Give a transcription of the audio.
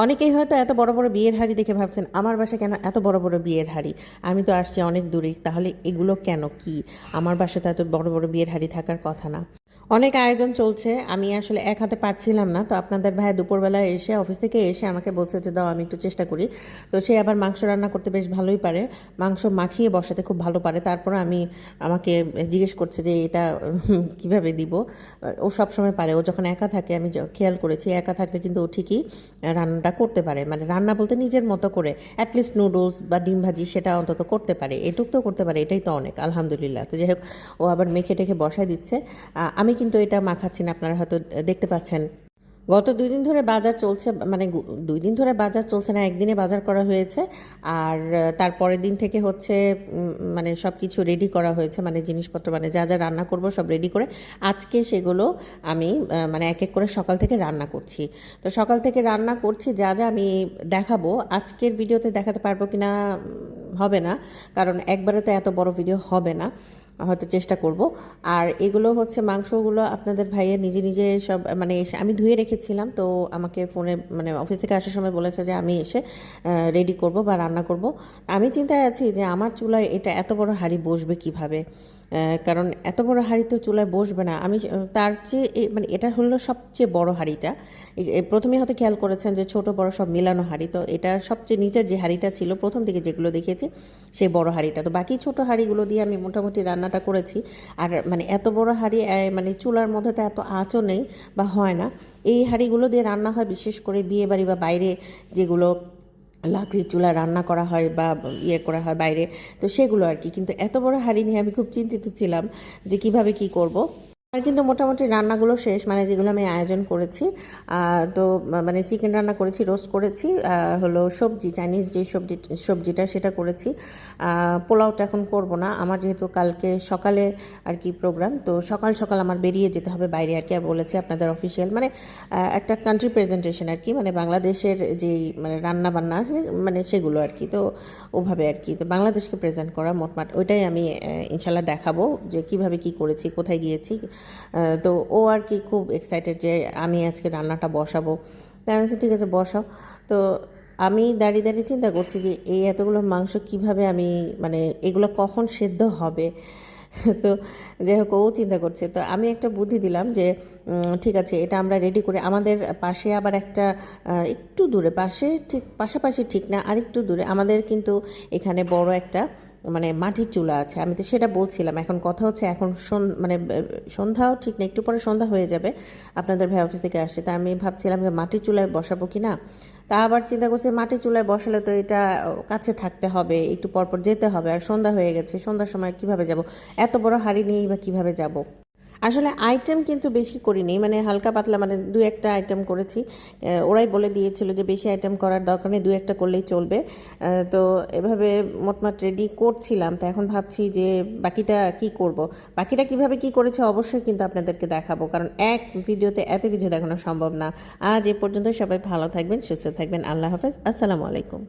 অনেকেই হয়তো এত বড় বড় বিয়ের হাঁড়ি দেখে ভাবছেন আমার বাসায় কেন এত বড় বড় বিয়ের হাঁড়ি, আমি তো আসছি অনেক দূরে, তাহলে এগুলো কেন কি? আমার বাসায় তো এত বড় বড় বিয়ের হাঁড়ি থাকার কথা না। অনেক আয়োজন চলছে, আমি আসলে এক হাতে পারছিলাম না, তো আপনাদের ভাই দুপুরবেলা এসে অফিস থেকে এসে আমাকে বলছে যে দাও আমি একটু চেষ্টা করি। তো সে আবার মাংস রান্না করতে বেশ ভালোই পারে, মাংস মাখিয়ে বসাতে খুব ভালো পারে। তারপর আমাকে জিজ্ঞেস করছে যে এটা কিভাবে দিব। ও সব সময় পারে, ও যখন একা থাকে আমি খেয়াল করেছি একা থাকলে কিন্তু ও ঠিকই রান্নাটা করতে পারে, মানে রান্না বলতে নিজের মতো করে অ্যাটলিস্ট নুডলস বা ডিম ভাজি সেটা অন্তত করতে পারে, এটুক তো করতে পারে, এটাই তো অনেক আলহামদুলিল্লাহ। তো যাই হোক, ও আবার মেখে টেখে বসায় দিচ্ছে। আমি কিন্তু এটা মাখাচ্ছি না, আপনারা হয়তো দেখতে পাচ্ছেন। গত 2 দিন ধরে বাজার চলছে, মানে 2 দিন ধরে বাজার চলছে না, একদিনে বাজার করা হয়েছে। আর তারপরের দিন থেকে হচ্ছে মানে সব কিছু রেডি করা হয়েছে, মানে জিনিসপত্র মানে যা যা রান্না করব সব রেডি করে আজকে সেগুলো আমি মানে এক এক করে সকাল থেকে রান্না করছি। তো সকাল থেকে রান্না করছি যা যা আমি দেখাবো, আজকের ভিডিওতে দেখাতে পারবো কিনা হবে না, কারণ একবারে তো এত বড় ভিডিও হবে না, হয়তো চেষ্টা করব। আর এগুলো হচ্ছে মাংসগুলো আপনাদের ভাইয়ের নিজে নিজে সব মানে আমি ধুয়ে রেখেছিলাম, তো আমাকে ফোনে মানে অফিস থেকে আসার সময় বলেছে যে আমি এসে রেডি করব বা রান্না করব। আমি চিন্তায় আছি যে আমার চুলায় এটা এত বড় হাঁড়ি বসবে কিভাবে, কারণ এত বড় হাঁড়ি তো চুলায় বসবে না। আমি তার চেয়ে মানে এটা হলো সবচেয়ে বড় হাঁড়িটা। প্রথমে হয়তো খেয়াল করেছেন যে ছোট বড় সব মিলানো হাঁড়ি, তো এটা সবচেয়ে নিচের যে হাঁড়িটা ছিল প্রথম দিকে যেগুলো দেখেছি সেই বড় হাঁড়িটা, তো বাকি ছোট হাঁড়িগুলো দিয়ে আমি মোটামুটি রান্নাটা করেছি। আর মানে এত বড় হাঁড়ি মানে চুলার মধ্যে তো এত আঁচও নেই বা হয় না। এই হাঁড়িগুলো দিয়ে রান্না হয় বিশেষ করে বিয়ে বাড়ি বা বাইরে, যেগুলো লাকড়ির চুলা রান্না করা হয় বা ইয়ে করা হয় বাইরে, তো সেগুলো আর কি। কিন্তু এত বড় হাঁড়ি নিয়ে আমি খুব চিন্তিত ছিলাম যে কিভাবে কি করব। আর কিন্তু মোটামুটি রান্নাগুলো শেষ, মানে যেগুলো আমি আয়োজন করেছি। তো মানে চিকেন রান্না করেছি, রোস্ট করেছি, হলো সবজি চাইনিজ যে সবজিটা সেটা করেছি। পোলাওটা এখন করব না, আমার যেহেতু কালকে সকালে আর কি প্রোগ্রাম, তো সকাল সকাল আমার বেরিয়ে যেতে হবে বাইরে আর কি। বলেছি আপনাদের অফিসিয়াল মানে একটা কান্ট্রি প্রেজেন্টেশন আর কি, মানে বাংলাদেশের যেই মানে রান্না বান্না মানে সেগুলো আর কি, তো ওভাবে আর কি, তো বাংলাদেশকে প্রেজেন্ট করা মোটমাট ওইটাই আমি ইনশাল্লাহ দেখাবো যে কিভাবে কি করেছি, কোথায় গিয়েছি। তো ও আর কি খুব এক্সাইটেড যে আমি আজকে রান্নাটা বসাবো। তাই আমি বলছি ঠিক আছে বসাও। তো আমি দাঁড়িয়ে দাঁড়িয়ে চিন্তা করছি যে এই এতগুলো মাংস কিভাবে আমি মানে এগুলো কখন সেদ্ধ হবে। তো যাই হোক, ও চিন্তা করছে, তো আমি একটা বুদ্ধি দিলাম যে ঠিক আছে এটা আমরা রেডি করি। আমাদের পাশে আবার একটা একটু দূরে, পাশে ঠিক পাশাপাশি ঠিক না, আর একটু দূরে আমাদের কিন্তু এখানে বড় একটা মানে মাটির চুলা আছে। আমি তো সেটা বলছিলাম, এখন কথা হচ্ছে এখন মানে সন্ধ্যাও ঠিক না, একটু পরে সন্ধ্যা হয়ে যাবে, আপনাদের ভাই অফিস থেকে আসছে, তা আমি ভাবছিলাম যে মাটির চুলায় বসাবো কি না। তা আবার চিন্তা করছি মাটির চুলায় বসালে তো এটা কাছে থাকতে হবে, একটু পরপর যেতে হবে, আর সন্ধ্যা হয়ে গেছে, সন্ধ্যার সময় কিভাবে যাব, এত বড় হাঁড়ি নিয়েই বা কীভাবে যাব। আসলে আইটেম কিন্তু বেশি করিনি, মানে হালকা পাতলা মানে 2-1টা আইটেম করেছি। ওরাই বলে দিয়েছিল যে বেশি আইটেম করার দরকার নেই, 2-1টা করলেই চলবে। তো এভাবে মোটমাট রেডি করছিলাম, তো এখন ভাবছি যে বাকিটা কি করব। বাকিটা কিভাবে কি করেছে অবশ্যই কিন্তু আপনাদেরকে দেখাবো, কারণ এক ভিডিওতে এত কিছু দেখানো সম্ভব না। আজ এ পর্যন্ত, সবাই ভালো থাকবেন, সুস্থ থাকবেন, আল্লাহ হাফেজ, আসসালামু আলাইকুম।